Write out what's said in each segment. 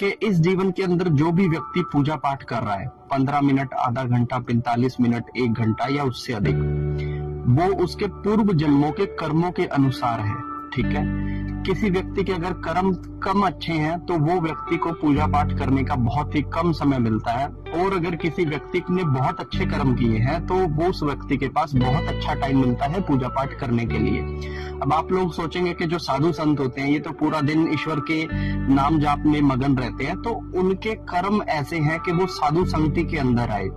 कि इस जीवन के अंदर जो भी व्यक्ति पूजा पाठ कर रहा है 15 मिनट, आधा घंटा, 45 मिनट, 1 घंटा या उससे अधिक, वो उसके पूर्व जन्मों के कर्मों के अनुसार है। ठीक है, किसी व्यक्ति के अगर कर्म कम अच्छे हैं तो वो व्यक्ति को पूजा पाठ करने का बहुत ही कम समय मिलता है, और अगर किसी व्यक्ति ने बहुत अच्छे कर्म किए हैं तो वो उस व्यक्ति के पास बहुत अच्छा टाइम मिलता है पूजा पाठ करने के लिए। अब आप लोग सोचेंगे कि जो साधु संत होते हैं ये तो पूरा दिन ईश्वर के नाम जाप में मगन रहते हैं, तो उनके कर्म ऐसे हैं कि वो साधु संगति के अंदर आए,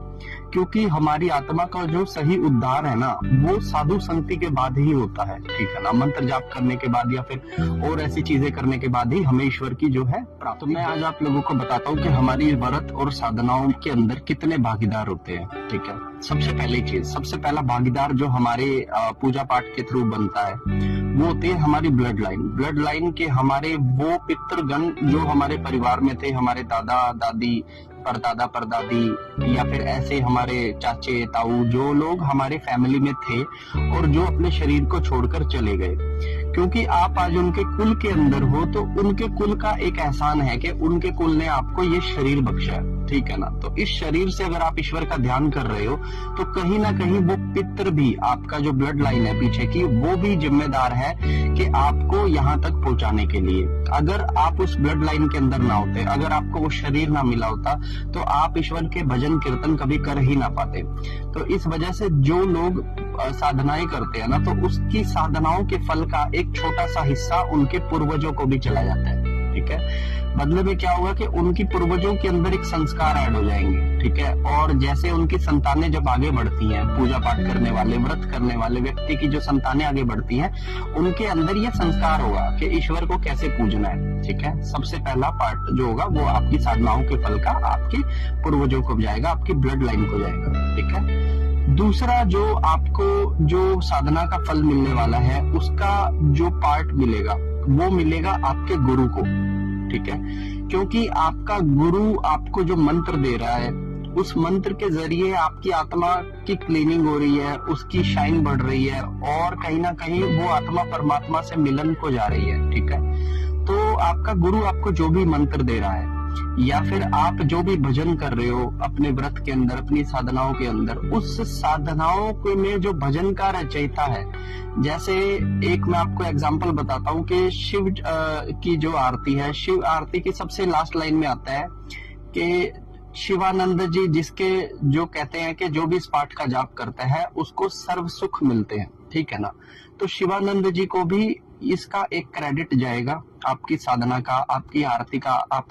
क्योंकि हमारी आत्मा का जो सही उद्धार है ना वो साधु संगति के बाद ही होता है। ठीक है ना, मंत्र जाप करने के बाद या फिर और ऐसी चीजें करने के बाद ही हमें ईश्वर की जो है प्राप्त। तो मैं आज आप लोगों को बताता हूँ कि हमारी व्रत और साधनाओं के अंदर कितने भागीदार होते हैं। ठीक है, सबसे पहला भागीदार जो हमारे पूजा पाठ के थ्रू बनता है वो होते हैं हमारी ब्लड लाइन के हमारे वो पितृगण जो हमारे परिवार में थे, हमारे दादा दादी, परदादा परदादी, या फिर ऐसे हमारे चाचे ताऊ, जो लोग हमारे फैमिली में थे और जो अपने शरीर को छोड़कर चले गए। क्योंकि आप आज उनके कुल के अंदर हो तो उनके कुल का एक एहसान है कि उनके कुल ने आपको ये शरीर बख्शा है। ठीक है ना, तो इस शरीर से अगर आप ईश्वर का ध्यान कर रहे हो तो कहीं ना कहीं वो पितर भी, आपका जो ब्लड लाइन है पीछे की, वो भी जिम्मेदार है कि आपको यहाँ तक पहुंचाने के लिए। अगर आप उस ब्लड लाइन के अंदर ना होते, अगर आपको वो शरीर ना मिला होता तो आप ईश्वर के भजन कीर्तन कभी कर ही ना पाते। तो इस वजह से जो लोग साधनाएं करते हैं ना, तो उसकी साधनाओं के फल का एक छोटा सा हिस्सा उनके पूर्वजों को भी चला जाता है। ठीक है, बदले में क्या होगा कि उनकी पूर्वजों के अंदर एक संस्कार ऐड हो जाएंगे। ठीक है, और जैसे उनकी संतानें जब आगे बढ़ती हैं, पूजा पाठ करने वाले, व्रत करने वाले व्यक्ति की जो संतानें आगे बढ़ती हैं, उनके अंदर ये संस्कार होगा कि ईश्वर को कैसे पूजना है। ठीक है, सबसे पहला पार्ट जो होगा वो आपकी साधनाओं के फल का आपके पूर्वजों को जाएगा, आपकी ब्लड लाइन को जाएगा। ठीक है, दूसरा जो आपको जो साधना का फल मिलने वाला है उसका जो पार्ट मिलेगा वो मिलेगा आपके गुरु को। ठीक है, क्योंकि आपका गुरु आपको जो मंत्र दे रहा है उस मंत्र के जरिए आपकी आत्मा की क्लीनिंग हो रही है, उसकी शाइन बढ़ रही है, और कहीं ना कहीं वो आत्मा परमात्मा से मिलन को जा रही है। ठीक है, तो आपका गुरु आपको जो भी मंत्र दे रहा है या फिर आप जो भी भजन कर रहे हो अपने व्रत के अंदर, अपनी साधनाओं के अंदर, उस साधनाओं के में जो भजन का रचयिता है, जैसे एक मैं आपको एग्जांपल बताता हूँ कि शिव की जो आरती है, शिव आरती की सबसे लास्ट लाइन में आता है कि शिवानंद जी, जिसके जो कहते हैं कि जो भी इस पाठ का जाप करता है उसको सर्व सुख मिलते हैं। ठीक है ना, तो शिवानंद जी को भी इसका एक क्रेडिट जाएगा आपकी साधना का, आपकी आरती का, आप